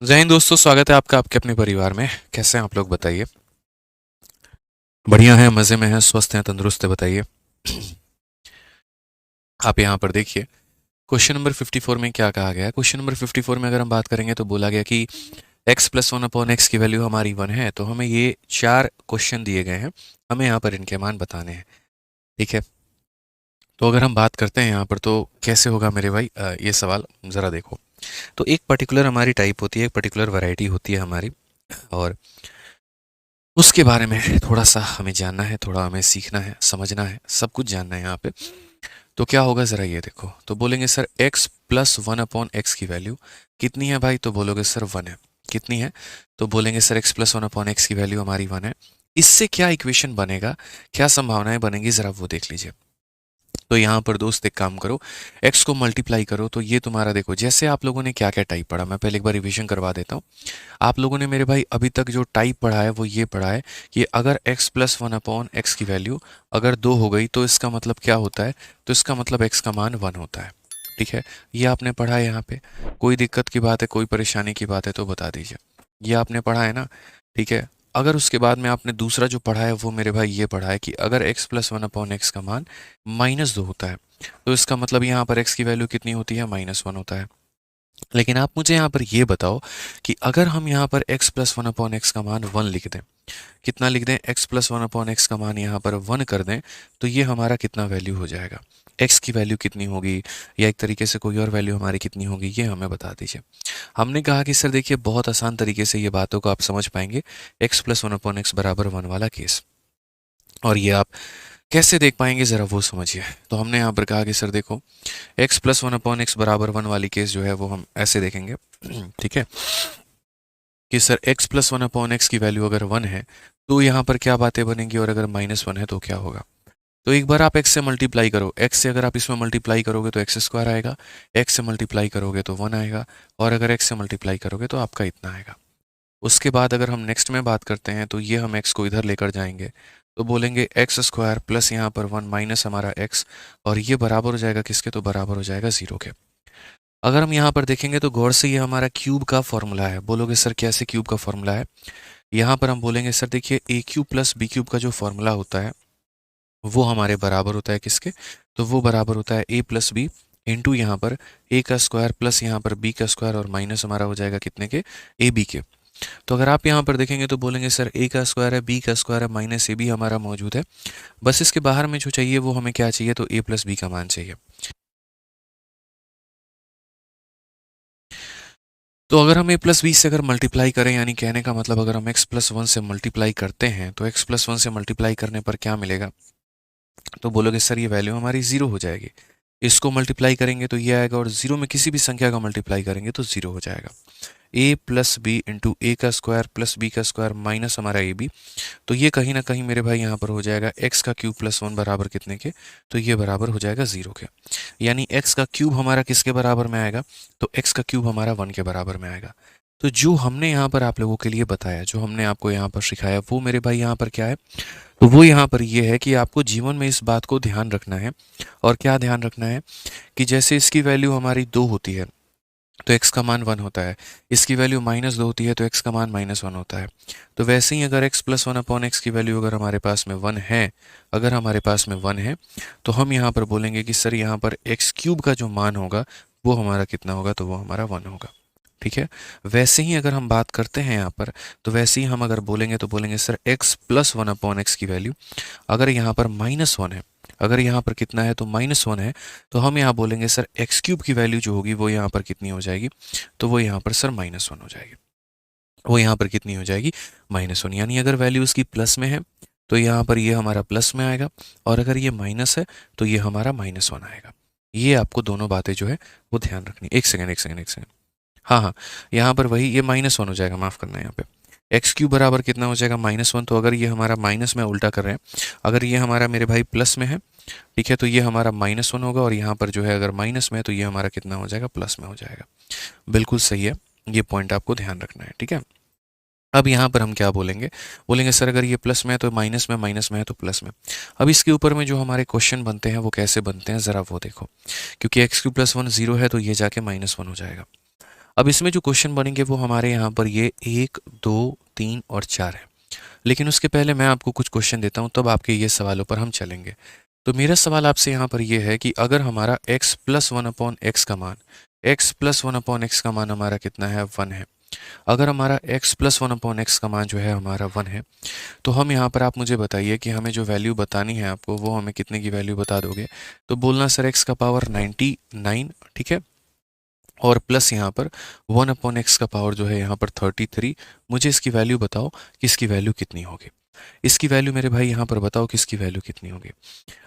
जय हिंद दोस्तों, स्वागत है आपका आपके अपने परिवार में। कैसे हैं आप लोग, बताइए। बढ़िया हैं, मज़े में हैं, स्वस्थ हैं, तंदुरुस्त है, बताइए। आप यहाँ पर देखिए, क्वेश्चन नंबर 54 में क्या कहा गया है। क्वेश्चन नंबर 54 में अगर हम बात करेंगे तो बोला गया कि x plus one upon x की वैल्यू हमारी 1 है। तो हमें ये 4 क्वेश्चन दिए गए हैं, हमें यहाँ पर इनके मान बताने हैं। ठीक है, तो अगर हम बात करते हैं यहाँ पर तो कैसे होगा मेरे भाई, ये सवाल ज़रा देखो। तो एक पर्टिकुलर हमारी टाइप होती है, एक पर्टिकुलर वैरायटी होती है हमारी, और उसके बारे में थोड़ा सा हमें जानना है, थोड़ा हमें सीखना है, समझना है, सब कुछ जानना है यहाँ पे। तो क्या होगा ज़रा ये देखो। तो बोलेंगे sir x plus one upon x की वैल्यू कितनी है भाई, तो बोलोगे सर 1 है। कितनी है, तो बोलेंगे sir x plus one upon x की वैल्यू हमारी 1 है। इससे क्या इक्वेशन बनेगा, क्या संभावनाएं बनेंगी, ज़रा वो देख लीजिए। तो यहाँ पर दोस्त एक काम करो, x को मल्टीप्लाई करो। तो ये तुम्हारा देखो, जैसे आप लोगों ने क्या क्या टाइप पढ़ा, मैं पहले एक बार रिवीजन करवा देता हूँ। आप लोगों ने मेरे भाई अभी तक जो टाइप पढ़ा है वो ये पढ़ा है कि अगर x plus one upon x की वैल्यू अगर 2 हो गई तो इसका मतलब क्या होता है, तो इसका मतलब x का मान 1 होता है। ठीक है, ये आपने पढ़ा है यहाँ पे। कोई दिक्कत की बात है, कोई परेशानी की बात है तो बता दीजिए। ये आपने पढ़ा है ना। ठीक है, अगर उसके बाद में आपने दूसरा जो पढ़ा है वो मेरे भाई ये पढ़ा है कि अगर x plus one upon x का मान -2 होता है तो इसका मतलब यहाँ पर x की वैल्यू कितनी होती है, -1 होता है। लेकिन आप मुझे यहाँ पर ये बताओ कि अगर हम यहाँ पर x plus one upon x का मान 1 लिख दें, कितना लिख दें, x plus one upon x का मान यहाँ पर 1 कर दें, तो ये हमारा कितना वैल्यू हो जाएगा, x की वैल्यू कितनी होगी, या एक तरीके से कोई और वैल्यू हमारी कितनी होगी, ये हमें बता दीजिए। हमने कहा कि सर देखिए, बहुत आसान तरीके से ये बातों को आप समझ पाएंगे, x plus one upon x बराबर 1 वाला केस। और ये आप कैसे देख पाएंगे, ज़रा वो समझिए। तो हमने यहाँ पर कहा कि सर देखो, x plus one upon x बराबर 1 वाली केस जो है वो हम ऐसे देखेंगे। ठीक है, कि sir x plus one upon x की वैल्यू अगर 1 है तो यहाँ पर क्या बातें बनेंगी, और अगर -1 है तो क्या होगा। तो एक बार आप x से मल्टीप्लाई करो, x से अगर आप इसमें मल्टीप्लाई करोगे तो एक्स स्क्वायर आएगा, x से मल्टीप्लाई करोगे तो 1 आएगा, और अगर x से मल्टीप्लाई करोगे तो आपका इतना आएगा। उसके बाद अगर हम नेक्स्ट में बात करते हैं तो ये हम x को इधर लेकर जाएंगे, तो बोलेंगे एक्स स्क्वायर प्लस यहाँ पर 1 माइनस हमारा x, और ये बराबर हो जाएगा किसके, तो बराबर हो जाएगा 0 के। अगर हम यहाँ पर देखेंगे तो गौर से ये हमारा क्यूब का फॉर्मूला है। बोलोगे सर कैसे क्यूब का फॉर्मूला है, यहाँ पर हम बोलेंगे सर देखिए, ए क्यूब प्लस बी क्यूब का जो फॉर्मूला होता है वो हमारे बराबर होता है किसके, तो वो बराबर होता है ए प्लस बी इंटू यहाँ पर ए का स्क्वायर प्लस यहाँ पर बी का स्क्वायर, और माइनस हमारा हो जाएगा कितने के, ए बी के। तो अगर आप यहाँ पर देखेंगे तो बोलेंगे सर ए का स्क्वायर है, बी का स्क्वायर है, माइनस ए बी हमारा मौजूद है। बस इसके बाहर में जो चाहिए वो हमें क्या चाहिए, तो ए प्लस बी का मान चाहिए। तो अगर हम ए प्लस बी से अगर मल्टीप्लाई करें, यानी कहने का मतलब अगर हम एक्स प्लस वन से मल्टीप्लाई करते हैं तो एक्स प्लस वन से मल्टीप्लाई करने पर क्या मिलेगा, तो बोलोगे सर ये वैल्यू हमारी 0 हो जाएगी। इसको मल्टीप्लाई करेंगे तो ये आएगा, और 0 में किसी भी संख्या का मल्टीप्लाई करेंगे तो 0 हो जाएगा। ए प्लस बी इंटू ए का स्क्वायर प्लस बी का स्क्वायर माइनस हमारा ए बी, तो ये कहीं ना कहीं मेरे भाई यहाँ पर हो जाएगा एक्स का क्यूब प्लस 1 बराबर कितने के, तो ये बराबर हो जाएगा 0 के। यानी एक्स का क्यूब हमारा किसके बराबर में आएगा, तो एक्स का क्यूब हमारा 1 के बराबर में आएगा। तो जो हमने यहाँ पर आप लोगों के लिए बताया, जो हमने आपको यहाँ पर सिखाया, वो मेरे भाई यहाँ पर क्या है, तो वो यहाँ पर ये है कि आपको जीवन में इस बात को ध्यान रखना है। और क्या ध्यान रखना है, कि जैसे इसकी वैल्यू हमारी 2 होती है तो x का मान 1 होता है, इसकी वैल्यू -2 होती है तो x का मान -1 होता है। तो वैसे ही अगर x plus one upon x की वैल्यू अगर हमारे पास में 1 है, अगर हमारे पास में 1 है, तो हम यहाँ पर बोलेंगे कि सर यहाँ पर एक्स क्यूब का जो मान होगा वो हमारा कितना होगा, तो वो हमारा 1 होगा। ठीक है, वैसे ही अगर हम बात करते हैं यहाँ पर, तो वैसे ही हम अगर बोलेंगे तो बोलेंगे sir x plus one upon x की वैल्यू अगर यहाँ पर -1 है, अगर यहाँ पर कितना है तो -1 है, तो हम यहाँ बोलेंगे सर एक्स क्यूब की वैल्यू जो होगी वो यहाँ पर कितनी हो जाएगी, तो वो यहाँ पर सर -1 हो जाएगी। वो यहाँ पर कितनी हो जाएगी, -1। यानी अगर वैल्यू इसकी प्लस में है तो यहाँ पर ये हमारा प्लस में आएगा, और अगर ये माइनस है तो ये हमारा -1 आएगा। ये आपको दोनों बातें जो है वो ध्यान रखनी। एक सेकेंड एक सेकेंड एक सेकेंड, हाँ हाँ, यहाँ पर वही ये -1 हो जाएगा, माफ़ करना है यहाँ पे। एक्स क्यूब बराबर कितना हो जाएगा, -1। तो अगर ये हमारा माइनस में उल्टा कर रहे हैं, अगर ये हमारा मेरे भाई प्लस में है, ठीक है, तो ये हमारा -1 होगा, और यहाँ पर जो है अगर माइनस में है तो ये हमारा कितना हो जाएगा, प्लस में हो जाएगा। बिल्कुल सही है, ये पॉइंट आपको ध्यान रखना है। ठीक है, अब यहाँ पर हम क्या बोलेंगे, बोलेंगे सर अगर ये प्लस में है तो माइनस में, माइनस में है तो प्लस में। अब इसके ऊपर में जो हमारे क्वेश्चन बनते हैं वो कैसे बनते हैं, ज़रा वो देखो। क्योंकि एक्स क्यूब प्लस 1 0 है तो ये जाके -1 हो जाएगा। अब इसमें जो क्वेश्चन बनेंगे वो हमारे यहाँ पर ये 1, 2, 3 और 4 है। लेकिन उसके पहले मैं आपको कुछ क्वेश्चन देता हूँ, तब आपके ये सवालों पर हम चलेंगे। तो मेरा सवाल आपसे यहाँ पर ये है कि अगर हमारा x plus one upon x का मान, x plus one upon x का मान हमारा कितना है, 1 है। अगर हमारा x plus one upon x का मान जो है हमारा 1 है, तो हम यहाँ पर, आप मुझे बताइए कि हमें जो वैल्यू बतानी है आपको, वो हमें कितने की वैल्यू बता दोगे। तो बोलना सर x का पावर 99, ठीक है, और प्लस यहाँ पर 1 अपॉन एक्स का पावर जो है यहाँ पर 33। मुझे इसकी वैल्यू बताओ कि इसकी वैल्यू कितनी होगी। इसकी वैल्यू मेरे भाई यहाँ पर बताओ कि इसकी वैल्यू कितनी होगी।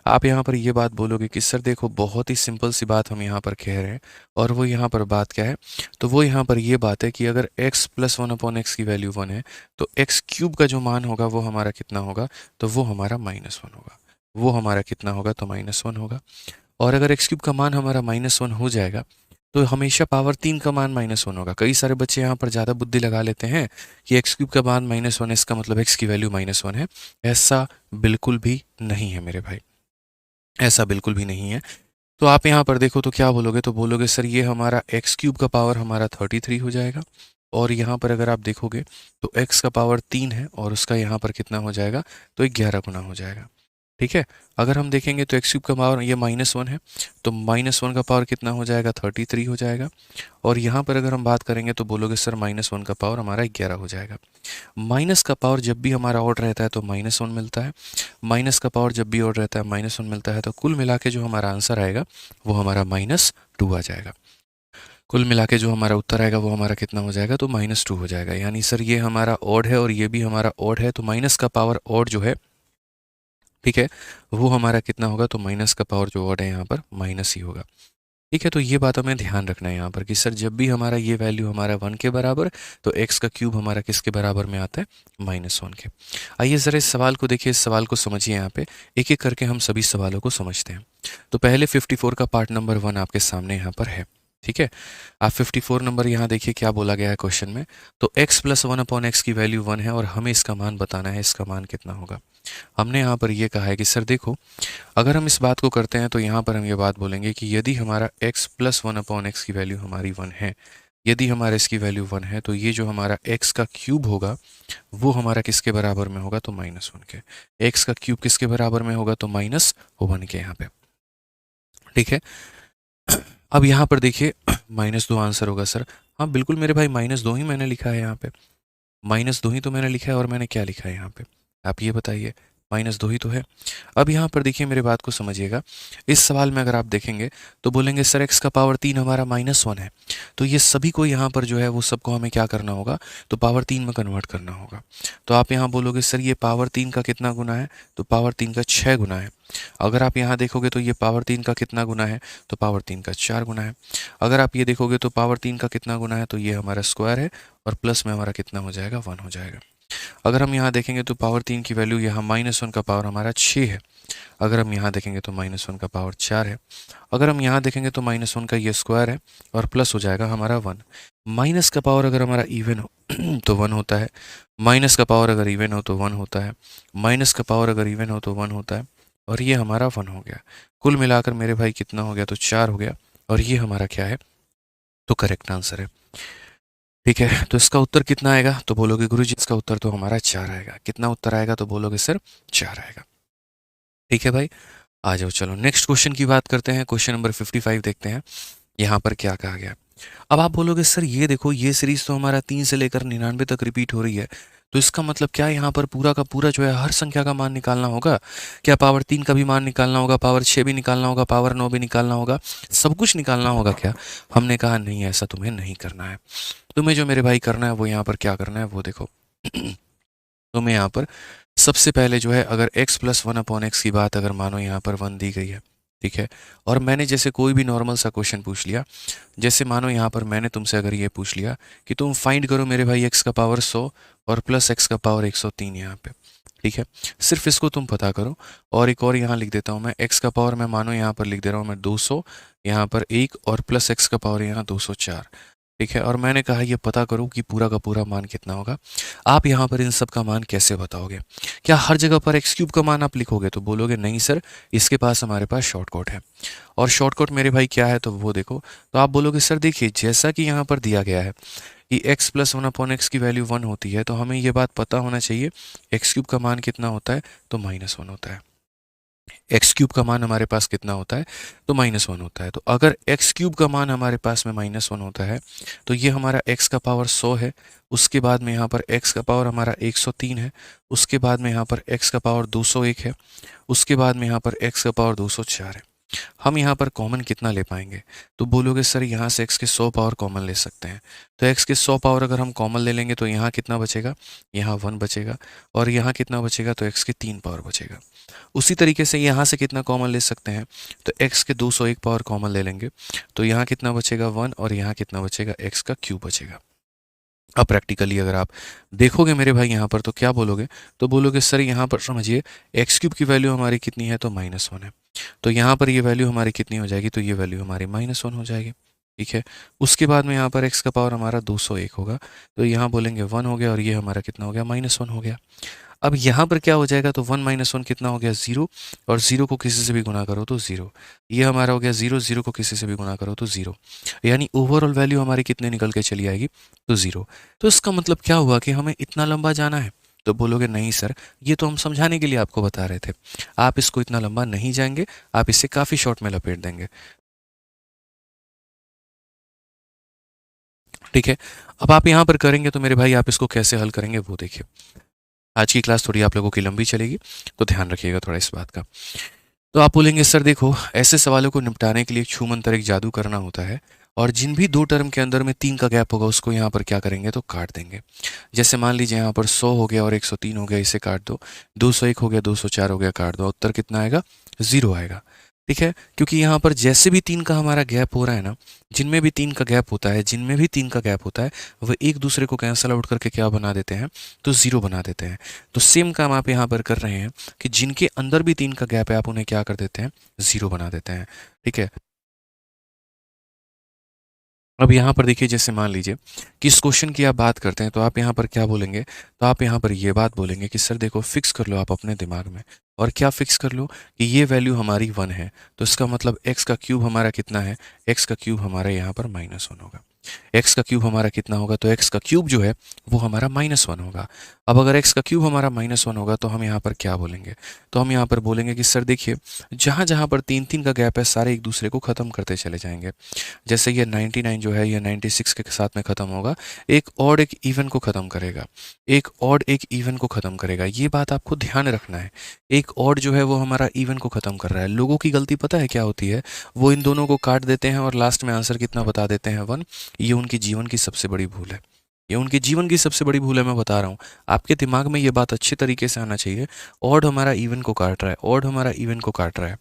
आप यहाँ पर ये बात बोलोगे कि सर देखो, बहुत ही सिंपल सी बात हम यहाँ पर कह रहे हैं, और वो यहाँ पर बात क्या है, तो वो यहाँ पर ये बात है कि अगर x plus one upon x की वैल्यू 1 है, तो x क्यूब का जो मान होगा वो हमारा कितना होगा, तो वो हमारा -1 होगा। वो हमारा कितना होगा, तो -1 होगा। और अगर x क्यूब का मान हमारा -1 हो जाएगा, तो हमेशा पावर 3 का मान -1 होगा। कई सारे बच्चे यहाँ पर ज़्यादा बुद्धि लगा लेते हैं कि x क्यूब का मान -1 है, इसका मतलब x की वैल्यू -1 है। ऐसा बिल्कुल भी नहीं है मेरे भाई, ऐसा बिल्कुल भी नहीं है। तो आप यहाँ पर देखो तो क्या बोलोगे, तो बोलोगे सर ये हमारा x क्यूब का पावर हमारा 33 हो जाएगा, और यहाँ पर अगर आप देखोगे तो x का पावर 3 है, और उसका यहाँ पर कितना हो जाएगा, तो 11 गुना हो जाएगा। ठीक है, अगर हम देखेंगे तो x क्यूब का पावर ये -1 है, तो -1 का पावर कितना हो जाएगा, 33 हो जाएगा। और यहाँ पर अगर हम बात करेंगे तो बोलोगे सर -1 का पावर हमारा 11 हो जाएगा। माइनस का पावर जब भी हमारा ऑड रहता है तो -1 मिलता है, माइनस का पावर जब भी ऑड रहता है -1 मिलता है। तो कुल मिला के जो हमारा आंसर आएगा वो हमारा -2 आ जाएगा। कुल मिला के जो हमारा उत्तर आएगा वो हमारा कितना हो जाएगा, तो -2 हो जाएगा। यानी सर ये हमारा ऑड है और ये भी हमारा ऑड है, तो माइनस का पावर ऑड जो है, ठीक है, वो हमारा कितना होगा, तो माइनस का पावर जो ऑड है यहाँ पर माइनस ही होगा। ठीक है, तो ये बात हमें ध्यान रखना है यहाँ पर कि सर जब भी हमारा ये वैल्यू हमारा 1 के बराबर, तो x का क्यूब हमारा किसके बराबर में आता है, -1 के। आइए ज़रा इस सवाल को देखिए, इस सवाल को समझिए। यहाँ पे एक एक करके हम सभी सवालों को समझते हैं। तो पहले 54 का पार्ट नंबर 1 आपके सामने यहाँ पर है। ठीक है, आप 54 नंबर यहाँ देखिए क्या बोला गया है क्वेश्चन में। तो x plus one upon x की वैल्यू 1 है और हमें इसका मान बताना है, इसका मान कितना होगा। हमने यहाँ पर ये कहा है कि सर देखो, अगर हम इस बात को करते हैं तो यहाँ पर हम ये बात बोलेंगे कि यदि हमारा x plus one upon x की वैल्यू हमारी 1 है, यदि हमारे इसकी वैल्यू 1 है, तो ये जो हमारा x का क्यूब होगा वो हमारा किसके बराबर में होगा, तो -1 के। x का क्यूब किसके बराबर में होगा, तो -1 के यहाँ पे। ठीक है, अब यहाँ पर देखिए -2 आंसर होगा सर। हाँ बिल्कुल मेरे भाई, -2 ही मैंने लिखा है यहाँ पे, -2 ही तो मैंने लिखा है। और मैंने क्या लिखा है यहाँ पे, आप ये बताइए, -2 ही तो है। अब यहाँ पर देखिए, मेरे बात को समझिएगा। इस सवाल में अगर आप देखेंगे तो बोलेंगे सर x का पावर 3 हमारा -1 है, तो ये सभी को यहाँ पर जो है वो सबको हमें क्या करना होगा, तो पावर 3 में कन्वर्ट करना होगा। तो आप यहाँ बोलोगे सर ये पावर 3 का कितना गुना है, तो पावर 3 का 6 गुना है। अगर आप यहाँ देखोगे तो ये पावर 3 का कितना गुना है, तो पावर 3 का 4 गुना है। अगर आप ये देखोगे तो पावर 3 का कितना गुना है, तो ये हमारा स्क्वायर है, और प्लस में हमारा कितना हो जाएगा, 1 हो जाएगा। अगर हम यहाँ देखेंगे तो पावर 3 की वैल्यू यहाँ -1 का पावर हमारा 6 है। अगर हम यहाँ देखेंगे तो -1 का पावर 4 है। अगर हम यहाँ देखेंगे तो -1 का ये स्क्वायर है, और प्लस हो जाएगा हमारा 1। माइनस का पावर अगर हमारा इवन हो तो 1 होता है, माइनस का पावर अगर इवन हो तो 1 होता है, माइनस का पावर अगर इवन हो तो 1 होता है, और ये हमारा 1 हो गया। कुल मिलाकर मेरे भाई कितना हो गया, तो 4 हो गया, और ये हमारा क्या है, तो करेक्ट आंसर है। ठीक है, तो इसका उत्तर कितना आएगा, तो बोलोगे गुरुजी इसका उत्तर तो हमारा 4 आएगा। कितना उत्तर आएगा, तो बोलोगे सर 4 आएगा। ठीक है भाई, आ जाओ, चलो नेक्स्ट क्वेश्चन की बात करते हैं। क्वेश्चन नंबर 55 देखते हैं यहाँ पर क्या कहा गया। अब आप बोलोगे सर ये देखो, ये सीरीज तो हमारा 3 से लेकर 99 तक रिपीट हो रही है, तो इसका मतलब क्या यहाँ पर पूरा का पूरा जो है हर संख्या का मान निकालना होगा क्या? पावर 3 का भी मान निकालना होगा, पावर 6 भी निकालना होगा, पावर 9 भी निकालना होगा, सब कुछ निकालना होगा क्या? हमने कहा नहीं, ऐसा तुम्हें नहीं करना है। तुम्हें जो मेरे भाई करना है वो यहाँ पर क्या करना है, वो देखो। तुम्हें यहाँ पर सबसे पहले जो है, अगर x plus one upon x की बात अगर मानो यहाँ पर 1 दी गई है, ठीक है, और मैंने जैसे कोई भी नॉर्मल सा क्वेश्चन पूछ लिया, जैसे मानो यहाँ पर मैंने तुमसे अगर ये पूछ लिया कि तुम फाइंड करो मेरे भाई x का पावर 100 और प्लस x का पावर 103 यहाँ पे, ठीक है, सिर्फ इसको तुम पता करो। और एक और यहाँ लिख देता हूँ मैं, x का पावर मैं मानो यहाँ पर लिख दे रहा हूँ मैं 200, यहाँ पर 1, और प्लस x का पावर यहाँ 204। ठीक है, और मैंने कहा ये पता करो कि पूरा का पूरा मान कितना होगा। आप यहाँ पर इन सब का मान कैसे बताओगे? क्या हर जगह पर एक्स क्यूब का मान आप लिखोगे? तो बोलोगे नहीं सर, इसके पास हमारे पास शॉर्टकट है। और शॉर्टकट मेरे भाई क्या है, तो वो देखो। तो आप बोलोगे सर देखिए, जैसा कि यहाँ पर दिया गया है कि x plus one upon x की वैल्यू 1 होती है, तो हमें ये बात पता होना चाहिए एक्स क्यूब का मान कितना होता है, तो -1 होता है। एक्स क्यूब का मान हमारे पास कितना होता है, तो -1 होता है। तो अगर एक्स क्यूब का मान हमारे पास में -1 होता है, तो ये हमारा x का पावर 100 है। उसके बाद में यहाँ पर x का पावर हमारा 103 है। उसके बाद में यहाँ पर x का पावर 201 है। उसके बाद में यहाँ पर x का पावर 204 है। हम यहाँ पर कॉमन कितना ले पाएंगे? तो बोलोगे सर यहाँ से x के 100 पावर कॉमन ले सकते हैं। तो x के 100 पावर अगर हम कॉमन ले लेंगे तो यहाँ कितना बचेगा, यहाँ 1 बचेगा। और यहाँ कितना बचेगा, तो x के 3 पावर बचेगा। उसी तरीके से यहाँ से कितना कॉमन ले सकते हैं, तो x के 201 पावर कॉमन ले लेंगे, तो यहाँ कितना बचेगा 1, और यहाँ कितना बचेगा, x का क्यूब बचेगा। अब प्रैक्टिकली अगर आप देखोगे मेरे भाई यहाँ पर, तो क्या बोलोगे, तो बोलोगे सर यहाँ पर समझिए एक्स क्यूब की वैल्यू हमारी कितनी है, तो -1 है। तो यहाँ पर ये वैल्यू हमारी कितनी हो जाएगी, तो ये वैल्यू हमारी -1 हो जाएगी। ठीक है, उसके बाद में यहाँ पर x का पावर हमारा 201 होगा, तो यहाँ बोलेंगे 1 हो गया, और ये हमारा कितना हो गया, -1 हो गया। अब यहाँ पर क्या हो जाएगा, तो 1 - 1 कितना हो गया, 0। और 0 को किसी से भी गुना करो तो 0। ये हमारा हो गया 0, 0 को किसी से भी गुना करो तो 0। यानी ओवरऑल वैल्यू हमारी कितने निकल के चली आएगी, तो 0। तो इसका मतलब क्या हुआ कि हमें इतना लंबा जाना है? तो बोलोगे नहीं सर, ये तो हम समझाने के लिए आपको बता रहे थे, आप इसको इतना लंबा नहीं जाएंगे, आप इसे काफ़ी शॉर्ट में लपेट देंगे। ठीक है, अब आप यहाँ पर करेंगे तो मेरे भाई आप इसको कैसे हल करेंगे वो देखिए। आज की क्लास थोड़ी आप लोगों की लंबी चलेगी, तो ध्यान रखिएगा थोड़ा इस बात का। तो आप बोलेंगे सर देखो, ऐसे सवालों को निपटाने के लिए एक छू मंतर, एक जादू करना होता है, और जिन भी दो टर्म के अंदर में 3 का गैप होगा उसको यहाँ पर क्या करेंगे, तो काट देंगे। जैसे मान लीजिए यहाँ पर 100 हो गया और 103 हो गया, इसे काट दो। 201 हो गया, 204 हो गया, काट दो। उत्तर कितना आएगा, 0 आएगा। ठीक है, क्योंकि यहाँ पर जैसे भी 3 का हमारा गैप हो रहा है ना, जिनमें भी 3 का गैप होता है, जिनमें भी 3 का गैप होता है, वह एक दूसरे को कैंसल आउट करके क्या बना देते हैं, तो 0 बना देते हैं। तो सेम काम आप यहाँ पर कर रहे हैं कि जिनके अंदर भी 3 का गैप है आप उन्हें क्या कर देते हैं, 0 बना देते हैं। ठीक है, अब यहाँ पर देखिए, जैसे मान लीजिए कि इस क्वेश्चन की आप बात करते हैं, तो आप यहाँ पर क्या बोलेंगे, तो आप यहाँ पर ये बात बोलेंगे कि सर देखो, फिक्स कर लो आप अपने दिमाग में। और क्या फिक्स कर लो, कि ये वैल्यू हमारी 1 है, तो इसका मतलब x का क्यूब हमारा कितना है, x का क्यूब हमारा यहाँ पर -1 होगा। x का क्यूब हमारा कितना होगा, तो x का क्यूब जो है वो हमारा -1 होगा। अब अगर x का क्यूब हमारा -1 होगा, तो हम यहाँ पर क्या बोलेंगे, तो हम यहाँ पर बोलेंगे कि सर देखिए, जहाँ जहाँ पर 3 का गैप है सारे एक दूसरे को ख़त्म करते चले जाएंगे। जैसे ये 99 जो है ये 96 के साथ में ख़त्म होगा, एक ऑड एक इवन को ख़त्म करेगा, एक ऑड एक इवन को ख़त्म करेगा। ये बात आपको ध्यान रखना है। एक ऑड जो है वो हमारा इवन को ख़त्म कर रहा है। लोगों की गलती पता है क्या होती है, वो इन दोनों को काट देते हैं और लास्ट में आंसर कितना बता देते हैं, 1। ये उनकी जीवन की सबसे बड़ी भूल है। ये उनके जीवन की सबसे बड़ी भूल है, मैं बता रहा हूँ। आपके दिमाग में ये बात अच्छे तरीके से आना चाहिए। ऑड हमारा इवन को काट रहा है, ऑड हमारा इवन को काट रहा है,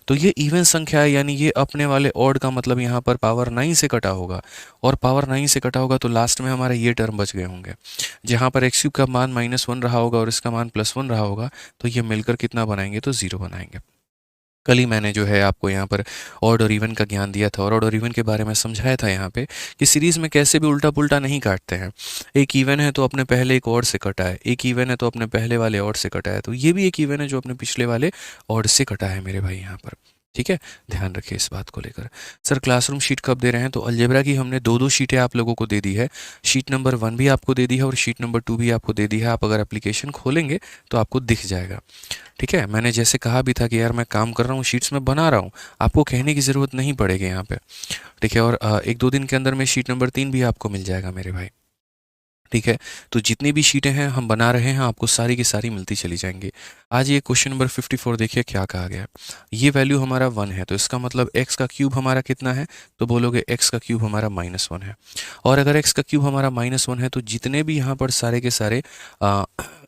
तो ये इवन संख्या है, यानी ये अपने वाले ऑड का मतलब यहाँ पर पावर 9 से कटा होगा, और पावर 9 से कटा होगा तो लास्ट में हमारे ये टर्म बच गए होंगे। जहाँ पर एक्स क्यूब का मान -1 रहा होगा और इसका मान +1 रहा होगा, तो ये मिलकर कितना बनाएंगे, तो 0 बनाएंगे। कल ही मैंने जो है आपको यहाँ पर ऑड और इवन का ज्ञान दिया था, और ऑड और इवन के बारे में समझाया था यहाँ पे कि सीरीज़ में कैसे भी उल्टा पुल्टा नहीं काटते हैं। एक इवन है तो अपने पहले एक ऑड से कटा है, एक इवन है तो अपने पहले वाले ऑड से कटा है, तो ये भी एक इवन है जो अपने पिछले वाले ऑड से कटा है मेरे भाई यहाँ पर। ठीक है, ध्यान रखिए इस बात को लेकर। सर क्लासरूम शीट कब दे रहे हैं, तो अलजेब्रा की हमने 2-2 शीटें आप लोगों को दे दी है। शीट नंबर 1 भी आपको दे दी है और शीट नंबर 2 भी आपको दे दी है। आप अगर एप्लीकेशन खोलेंगे तो आपको दिख जाएगा। ठीक है, मैंने जैसे कहा भी था कि यार मैं काम कर रहा हूँ, शीट्स में बना रहा हूँ, आपको कहने की ज़रूरत नहीं पड़ेगी यहाँ पे। ठीक है, और 1-2 दिन के अंदर में शीट नंबर 3 भी आपको मिल जाएगा मेरे भाई। ठीक है, तो जितनी भी शीटें हैं हम बना रहे हैं, आपको सारी की सारी मिलती चली जाएंगी। आज ये क्वेश्चन नंबर 54 देखिए क्या कहा गया है। ये वैल्यू हमारा 1 है, तो इसका मतलब x का क्यूब हमारा कितना है, तो बोलोगे x का क्यूब हमारा -1 है। और अगर x का क्यूब हमारा -1 है, तो जितने भी यहाँ पर सारे के सारे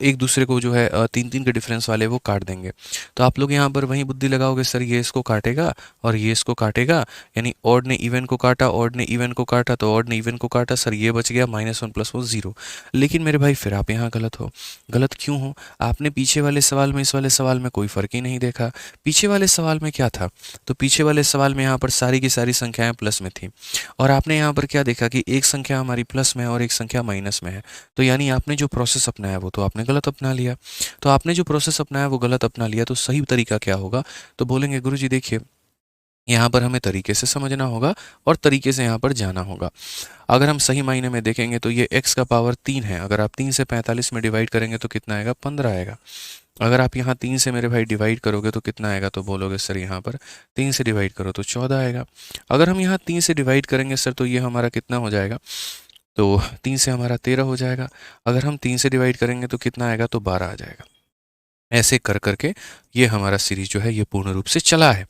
एक दूसरे को जो है 3-3 के डिफरेंस वाले वो काट देंगे। तो आप लोग यहाँ पर वही बुद्धि लगाओगे, सर ये इसको काटेगा और ये इसको काटेगा, यानी ऑड ने इवन को काटा, ऑड ने इवन को काटा, तो ऑड ने इवन को काटा, सर ये बच गया -1 + 1 0। लेकिन मेरे भाई फिर आप यहाँ गलत हो। गलत क्यों हो? आपने पीछे वाले सवाल में इस वाले सवाल में कोई फ़र्क ही नहीं देखा। पीछे वाले सवाल में क्या था? तो पीछे वाले सवाल में यहाँ पर सारी की सारी संख्याएं प्लस में थी, और आपने यहाँ पर क्या देखा कि एक संख्या हमारी प्लस में है और एक संख्या माइनस में है। तो यानी आपने जो प्रोसेस अपनाया वो तो आपने गलत अपना लिया। तो आपने जो प्रोसेस अपनाया वो गलत अपना लिया, तो सही तरीका क्या होगा? तो बोलेंगे गुरुजी देखिए, यहाँ पर हमें तरीके से समझना होगा और तरीके से यहाँ पर जाना होगा। अगर हम सही मायने में देखेंगे तो ये x का पावर 3 है। अगर आप 3 से 45 में डिवाइड करेंगे तो कितना आएगा? 15 आएगा। अगर आप यहाँ 3 से मेरे भाई डिवाइड करोगे तो कितना आएगा? तो बोलोगे सर यहाँ पर 3 से डिवाइड करो तो 14 आएगा। अगर हम यहाँ 3 से डिवाइड करेंगे सर तो ये हमारा कितना हो जाएगा? तो 3 से हमारा 13 हो जाएगा। अगर हम 3 से डिवाइड करेंगे तो कितना आएगा? तो 12 आ जाएगा। ऐसे कर करके ये हमारा सीरीज जो है ये पूर्ण रूप से चला है।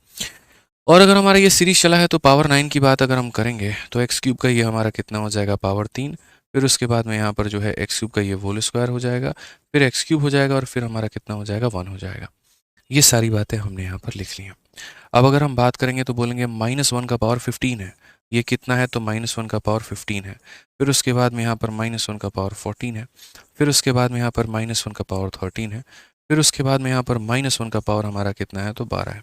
और अगर हमारा ये सीरीज चला है तो पावर 9 की बात अगर हम करेंगे तो एक्स क्यूब का ये हमारा कितना हो जाएगा? पावर 3। फिर उसके बाद में यहाँ पर जो है एक्स क्यूब का ये होल स्क्वायर हो जाएगा, फिर एक्स क्यूब हो जाएगा और फिर हमारा कितना हो जाएगा? 1 हो जाएगा। ये सारी बातें हमने यहाँ पर लिख ली हैं। अब अगर हम बात करेंगे तो बोलेंगे -1 का पावर 15 है। ये कितना है? तो -1 का पावर 15 है। फिर उसके बाद में यहाँ पर -1 का पावर 14 है। फिर उसके बाद में यहाँ पर -1 का पावर 13 है। फिर उसके बाद में यहाँ पर -1 का पावर हमारा कितना है? तो 12 है।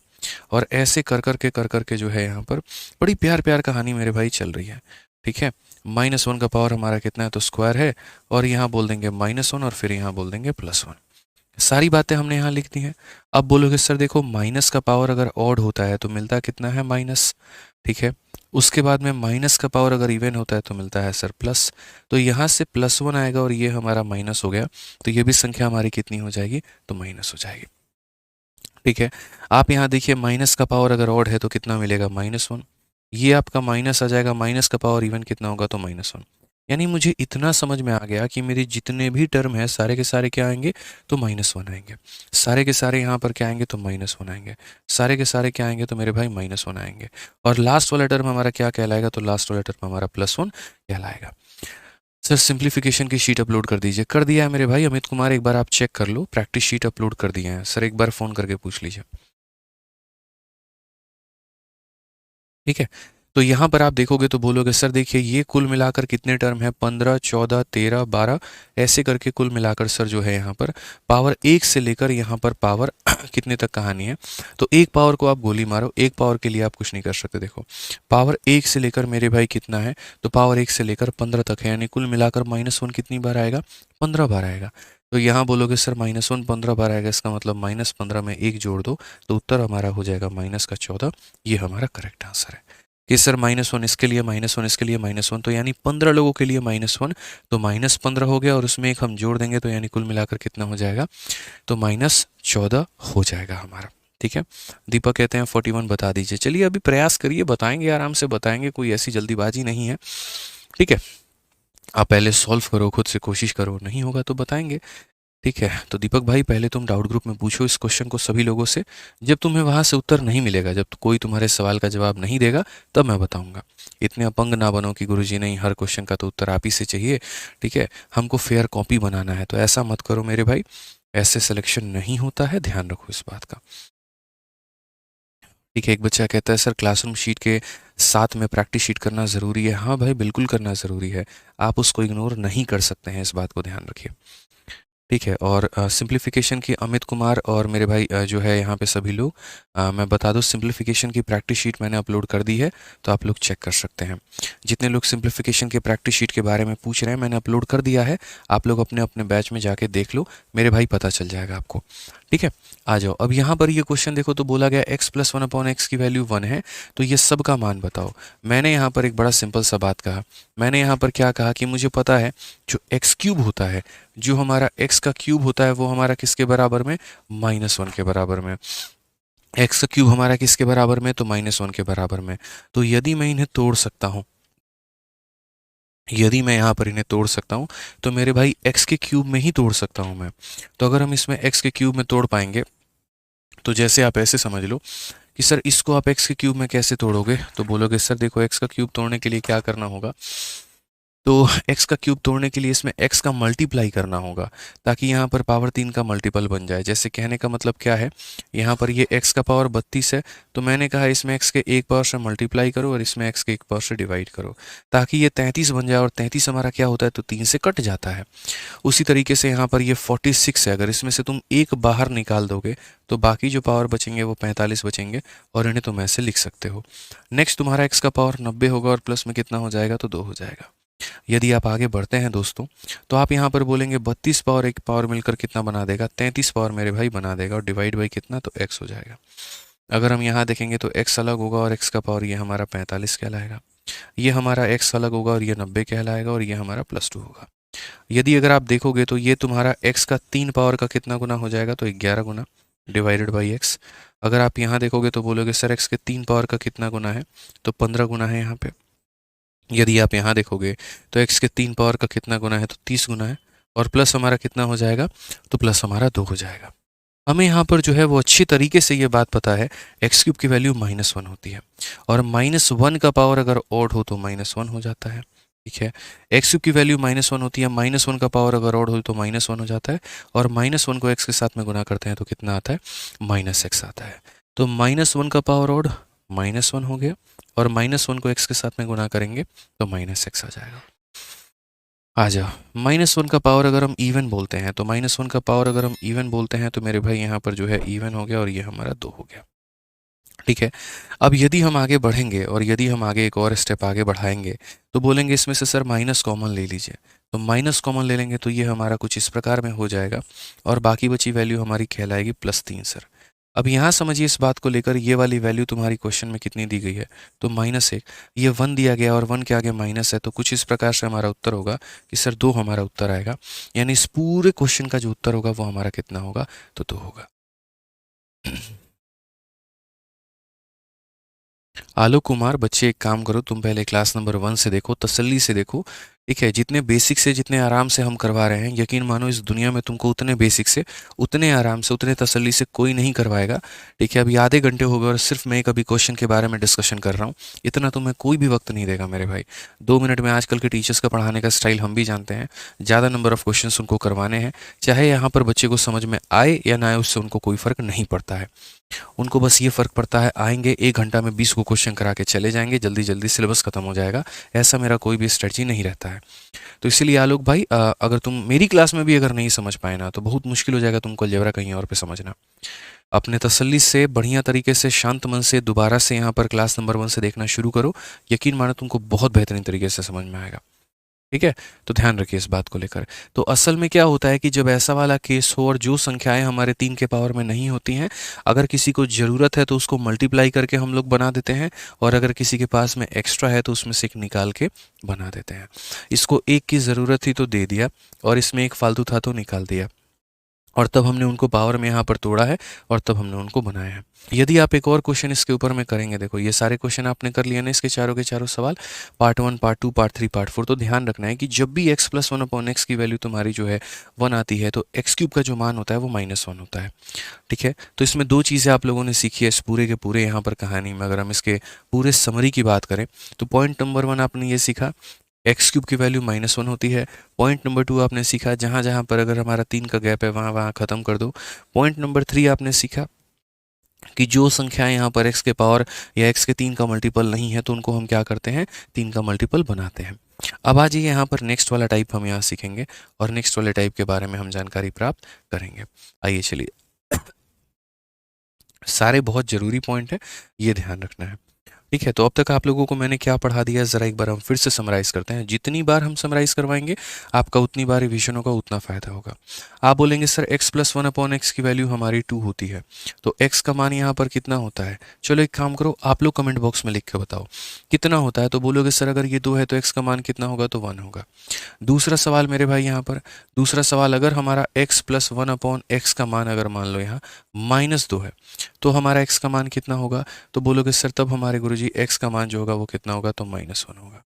और ऐसे कर करके जो है यहाँ पर बड़ी प्यार प्यार कहानी मेरे भाई चल रही है। ठीक है, -1 का पावर हमारा कितना है? तो स्क्वायर है, और यहाँ बोल देंगे -1 और फिर यहाँ बोल देंगे +1। सारी बातें हमने यहाँ लिख दी हैं। अब बोलोगे सर देखो, माइनस का पावर अगर ऑड होता है तो मिलता कितना है? माइनस। ठीक है, उसके बाद में माइनस का पावर अगर इवन होता है तो मिलता है सर प्लस। तो यहाँ से +1 आएगा और ये हमारा माइनस हो गया, तो ये भी संख्या हमारी कितनी हो जाएगी? तो माइनस हो जाएगी। ठीक है, आप यहाँ देखिए, माइनस का पावर अगर ऑड है तो कितना मिलेगा? -1। ये आपका माइनस आ जाएगा, माइनस का पावर इवन कितना होगा? तो -1। यानी मुझे इतना समझ में आ गया कि मेरे जितने भी टर्म है सारे के सारे क्या आएंगे? तो -1 आएंगे। सारे के सारे यहाँ पर क्या आएंगे? तो -1 आएंगे। सारे के सारे क्या आएंगे? तो मेरे भाई -1 आएंगे। और लास्ट वाला टर्म हमारा क्या कहलाएगा? तो लास्ट वाला टर्म हमारा +1 कहलाएगा। सर सिंप्लीफिकेशन की शीट अपलोड कर दीजिए। कर दिया है मेरे भाई अमित कुमार, एक बार आप चेक कर लो, प्रैक्टिस शीट अपलोड कर दिए हैं सर, एक बार फ़ोन करके पूछ लीजिए। ठीक है, तो यहाँ पर आप देखोगे तो बोलोगे सर देखिए ये कुल मिलाकर कितने टर्म है? 15, 14, 13, 12, ऐसे करके कुल मिलाकर सर जो है यहाँ पर पावर 1 से लेकर यहाँ पर पावर कितने तक कहानी है? तो एक पावर को आप गोली मारो, एक पावर के लिए आप कुछ नहीं कर सकते। देखो, पावर 1 से लेकर मेरे भाई कितना है? तो पावर 1 से लेकर 15 तक है, यानी कुल मिलाकर -1 कितनी बार आएगा? 15 बार आएगा। तो यहाँ बोलोगे सर -1 15 बार आएगा, इसका मतलब -15 में 1 जोड़ दो तो उत्तर हमारा हो जाएगा -14। ये हमारा करेक्ट आंसर है कि सर -1 इसके लिए, -1 इसके लिए, -1, तो यानी 15 लोगों के लिए -1, तो -15 हो गया और उसमें एक हम जोड़ देंगे तो यानी कुल मिलाकर कितना हो जाएगा? तो -14 हो जाएगा हमारा। ठीक है, दीपक कहते हैं 41 बता दीजिए। चलिए अभी प्रयास करिए, बताएंगे, आराम से बताएंगे, कोई ऐसी जल्दीबाजी नहीं है। ठीक है, आप पहले सॉल्व करो, खुद से कोशिश करो, नहीं होगा तो बताएंगे। ठीक है, तो दीपक भाई पहले तुम डाउट ग्रुप में पूछो इस क्वेश्चन को सभी लोगों से। जब तुम्हें वहां से उत्तर नहीं मिलेगा, जब कोई तुम्हारे सवाल का जवाब नहीं देगा, तब मैं बताऊंगा। इतने अपंग ना बनो कि गुरुजी नहीं, हर क्वेश्चन का तो उत्तर आप ही से चाहिए। ठीक है, हमको फेयर कॉपी बनाना है, तो ऐसा मत करो मेरे भाई, ऐसे सिलेक्शन नहीं होता है, ध्यान रखो इस बात का। ठीक है, एक बच्चा कहता है सर क्लासरूम शीट के साथ में प्रैक्टिस शीट करना ज़रूरी है। हाँ भाई, बिल्कुल करना ज़रूरी है, आप उसको इग्नोर नहीं कर सकते हैं, इस बात को ध्यान रखिए। ठीक है, और सिंप्लीफिकेशन की अमित कुमार और मेरे भाई जो है यहाँ पे सभी लोग, मैं बता दूँ सिंप्लीफिकेशन की प्रैक्टिस शीट मैंने अपलोड कर दी है, तो आप लोग चेक कर सकते हैं। जितने लोग सिंप्लीफिकेशन के प्रैक्टिस शीट के बारे में पूछ रहे हैं, मैंने अपलोड कर दिया है, आप लोग अपने अपने बैच में जाके देख लो मेरे भाई, पता चल जाएगा आपको। ठीक है, आ जाओ। अब यहाँ पर ये क्वेश्चन देखो, तो बोला गया x + 1/x की वैल्यू 1 है, तो ये सब का मान बताओ। मैंने यहाँ पर एक बड़ा सिंपल सा बात कहा, मैंने यहाँ पर क्या कहा कि मुझे पता है जो x³ होता है, जो हमारा x का क्यूब होता है वो हमारा किसके बराबर में? -1 के बराबर में। x का क्यूब हमारा किसके बराबर में? तो -1 के बराबर में। तो यदि मैं इन्हें तोड़ सकता हूँ, यदि मैं यहाँ पर इन्हें तोड़ सकता हूँ, तो मेरे भाई x के क्यूब में ही तोड़ सकता हूँ मैं। तो अगर हम इसमें x के क्यूब में तोड़ पाएंगे, तो जैसे आप ऐसे समझ लो कि सर इसको आप x के क्यूब में कैसे तोड़ोगे, तो बोलोगे सर देखो x का क्यूब तोड़ने के लिए क्या करना होगा, तो x का क्यूब तोड़ने के लिए इसमें x का मल्टीप्लाई करना होगा ताकि यहाँ पर पावर 3 का मल्टीपल बन जाए। जैसे कहने का मतलब क्या है, यहाँ पर ये x का पावर 32 है, तो मैंने कहा इसमें x के एक पावर से मल्टीप्लाई करो और इसमें x के एक पावर से डिवाइड करो ताकि ये 33 बन जाए। और 33 हमारा क्या होता है, तो 3 से कट जाता है। उसी तरीके से यहाँ पर ये 46 है, अगर इसमें से तुम एक बाहर निकाल दोगे तो बाकी जो पावर बचेंगे वो 45 बचेंगे और इन्हें तुम ऐसे लिख सकते हो। नेक्स्ट तुम्हारा x का पावर 90 होगा और प्लस में कितना हो जाएगा, तो 2 हो जाएगा। यदि आप आगे बढ़ते हैं दोस्तों, तो आप यहाँ पर बोलेंगे 32 पावर एक पावर मिलकर कितना बना देगा, 33 पावर मेरे भाई बना देगा, और डिवाइड बाई कितना, तो x हो जाएगा। अगर हम यहाँ देखेंगे तो x अलग होगा और x का पावर ये हमारा 45 कहलाएगा, ये हमारा x अलग होगा और ये 90 कहलाएगा, और ये हमारा +2 होगा। यदि अगर आप देखोगे तो ये तुम्हारा x का 3 पावर का कितना गुना हो जाएगा, तो 11 गुना डिवाइडेड बाई x। अगर आप यहाँ देखोगे तो बोलोगे सर x के 3 पावर का कितना गुना है, तो 15 गुना है यहाँ पे। यदि आप यहाँ देखोगे तो x के 3 पावर का कितना गुना है, तो 30 गुना है, और प्लस हमारा कितना हो जाएगा, तो प्लस हमारा 2 हो जाएगा। हमें यहाँ पर जो है वो अच्छी तरीके से ये बात पता है एक्स क्यूब की वैल्यू -1 होती है, और -1 का पावर अगर ऑड हो तो -1 हो जाता है। ठीक है, एक्स क्यूब की वैल्यू -1 होती है, -1 का पावर अगर ऑड हो तो -1 हो जाता है, और -1 को x के साथ में गुना करते हैं तो कितना आता है, -x आता है। तो -1 का पावर ऑड -1 हो गया, और -1 को x के साथ में गुना करेंगे तो -x आ जाएगा। आ जाओ, -1 का पावर अगर हम इवन बोलते हैं तो -1 का पावर अगर हम इवन बोलते हैं तो मेरे भाई यहाँ पर जो है इवन हो गया, और ये हमारा 2 हो गया। ठीक है, अब यदि हम आगे बढ़ेंगे और यदि हम आगे एक और स्टेप आगे बढ़ाएंगे तो बोलेंगे इसमें से सर माइनस कॉमन ले लीजिए। तो माइनस कॉमन ले लेंगे तो ये हमारा कुछ इस प्रकार में हो जाएगा, और बाकी बची वैल्यू हमारी कहलाएगी +3 सर। अब यहाँ समझिए इस बात को लेकर, ये वाली वैल्यू तुम्हारी क्वेश्चन में कितनी दी गई है, तो -1, ये 1 दिया गया और 1 के आगे माइनस है, तो कुछ इस प्रकार से हमारा उत्तर होगा कि सर 2 हमारा उत्तर आएगा। यानी इस पूरे क्वेश्चन का जो उत्तर होगा वो हमारा कितना होगा, तो 2 होगा। आलोक कुमार, बच्चे एक काम करो, तुम पहले क्लास नंबर 1 से देखो, तसल्ली से देखो। ठीक है, जितने बेसिक से जितने आराम से हम करवा रहे हैं, यकीन मानो इस दुनिया में तुमको उतने बेसिक से, उतने आराम से, उतने तसल्ली से कोई नहीं करवाएगा। ठीक है, अभी आधे घंटे हो गए और सिर्फ मैं एक अभी क्वेश्चन के बारे में डिस्कशन कर रहा हूँ, इतना तुम्हें कोई भी वक्त नहीं देगा मेरे भाई। 2 मिनट में आजकल के टीचर्स का पढ़ाने का स्टाइल हम भी जानते हैं, ज़्यादा नंबर ऑफ क्वेश्चन उनको करवाने हैं, चाहे यहाँ पर बच्चे को समझ में आए या ना आए, उससे उनको कोई फ़र्क नहीं पड़ता है। उनको बस ये फ़र्क पड़ता है, आएंगे 1 घंटा में 20 को क्वेश्चन करा के चले जाएंगे, जल्दी जल्दी सिलेबस खत्म हो जाएगा। ऐसा मेरा कोई भी स्ट्रेटजी नहीं रहता है। तो इसीलिए आलोक भाई, अगर तुम मेरी क्लास में भी अगर नहीं समझ पाए ना, तो बहुत मुश्किल हो जाएगा तुमको अलजेब्रा कहीं और पे समझना। अपने तसल्ली से, बढ़िया तरीके से, शांत मन से दोबारा से यहाँ पर क्लास नंबर 1 से देखना शुरू करो। यकीन मानो तुमको बहुत बेहतरीन तरीके से समझ में आएगा। ठीक है, तो ध्यान रखिए इस बात को लेकर। तो असल में क्या होता है कि जब ऐसा वाला केस हो और जो संख्याएं हमारे 3 के पावर में नहीं होती हैं, अगर किसी को ज़रूरत है तो उसको मल्टीप्लाई करके हम लोग बना देते हैं, और अगर किसी के पास में एक्स्ट्रा है तो उसमें से एक निकाल के बना देते हैं। इसको एक की ज़रूरत थी तो दे दिया, और इसमें एक फालतू था तो निकाल दिया, और तब हमने उनको पावर में यहाँ पर तोड़ा है, और तब हमने उनको बनाया है। यदि आप एक और क्वेश्चन इसके ऊपर में करेंगे, देखो ये सारे क्वेश्चन आपने कर लिए ना, इसके चारों के चारों सवाल, पार्ट 1, पार्ट 2, पार्ट 3, पार्ट 4। तो ध्यान रखना है कि जब भी x + 1/x की वैल्यू तुम्हारी जो है 1 आती है, तो x क्यूब का जो मान होता है वो -1 होता है। ठीक है, तो इसमें 2 चीज़ें आप लोगों ने सीखी है इस पूरे के पूरे यहाँ पर कहानी में। अगर हम इसके पूरे समरी की बात करें तो पॉइंट नंबर 1 आपने ये सीखा, एक्स क्यूब की वैल्यू -1 होती है। पॉइंट नंबर 2 आपने सीखा, जहाँ जहाँ पर अगर हमारा 3 का गैप है वहाँ वहाँ ख़त्म कर दो। पॉइंट नंबर 3 आपने सीखा कि जो संख्याएं यहाँ पर x के पावर या x के 3 का मल्टीपल नहीं है तो उनको हम क्या करते हैं, 3 का मल्टीपल बनाते हैं। अब आ जाइए यहाँ पर नेक्स्ट वाला टाइप हम यहाँ सीखेंगे, और नेक्स्ट वाले टाइप के बारे में हम जानकारी प्राप्त करेंगे। आइए चलिए, सारे बहुत ज़रूरी पॉइंट है, ये ध्यान रखना है। ठीक है, तो अब तक आप लोगों को मैंने क्या पढ़ा दिया, ज़रा एक बार हम फिर से समराइज़ करते हैं। जितनी बार हम समराइज़ करवाएंगे आपका उतनी बार रिवीजन होगा, उतना फ़ायदा होगा। आप बोलेंगे सर x + 1/x की वैल्यू हमारी 2 होती है, तो x का मान यहाँ पर कितना होता है। चलो एक काम करो, आप लोग कमेंट बॉक्स में लिख के बताओ कितना होता है। तो बोलोगे सर अगर ये 2 है तो x का मान कितना होगा, तो 1 होगा। दूसरा सवाल मेरे भाई यहाँ पर, दूसरा सवाल, अगर हमारा x + 1/x का मान अगर मान लो यहाँ -2 है, तो हमारा x का मान कितना होगा। तो बोलोगे सर तब हमारे गुरुजी x का मान जो होगा वो कितना होगा, तो -1 होगा।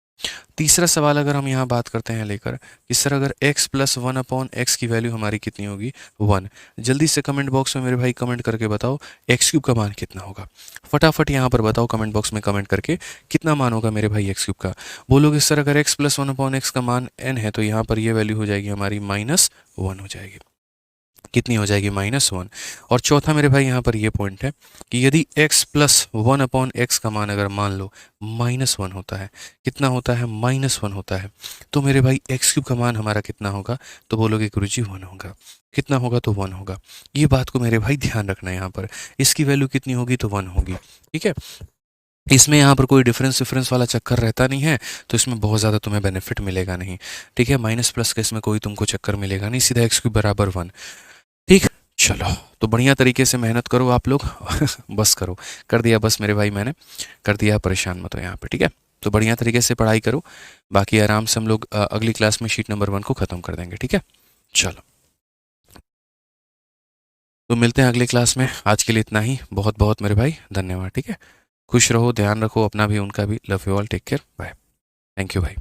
तीसरा सवाल अगर हम यहाँ बात करते हैं लेकर कि सर अगर x प्लस 1/x की वैल्यू हमारी कितनी होगी 1। जल्दी से कमेंट बॉक्स में मेरे भाई कमेंट करके बताओ x क्यूब का मान कितना होगा। फटाफट यहाँ पर बताओ कमेंट बॉक्स में कमेंट करके कितना मान होगा मेरे भाई x क्यूब का। बोलोगे सर अगर x प्लस 1/x का मान n है तो यहाँ पर ये वैल्यू हो जाएगी हमारी -1 हो जाएगी। कितनी हो जाएगी -1। और चौथा मेरे भाई यहाँ पर ये पॉइंट है कि यदि x प्लस 1/x का मान अगर मान लो -1 होता है, कितना होता है -1 होता है, तो मेरे भाई x क्यूब का मान हमारा कितना होगा, तो बोलोगे गुरुजी 1 होगा। कितना होगा तो 1 होगा। ये बात को मेरे भाई ध्यान रखना है, यहाँ पर इसकी वैल्यू कितनी होगी तो 1 होगी। ठीक है, इसमें यहाँ पर कोई डिफरेंस वाला चक्कर रहता नहीं है, तो इसमें बहुत ज़्यादा तुम्हें बेनिफिट मिलेगा नहीं। ठीक है, माइनस प्लस का इसमें कोई तुमको चक्कर मिलेगा नहीं, सीधा x क्यूब बराबर 1। ठीक, चलो तो बढ़िया तरीके से मेहनत करो आप लोग बस करो, कर दिया बस मेरे भाई, मैंने कर दिया, परेशान मत हो यहाँ पे। ठीक है, तो बढ़िया तरीके से पढ़ाई करो, बाकी आराम से हम लोग अगली क्लास में शीट नंबर 1 को ख़त्म कर देंगे। ठीक है, चलो तो मिलते हैं अगली क्लास में। आज के लिए इतना ही, बहुत बहुत मेरे भाई धन्यवाद। ठीक है, खुश रहो, ध्यान रखो अपना भी उनका भी। Love you all, take care, bye. Thank you भाई।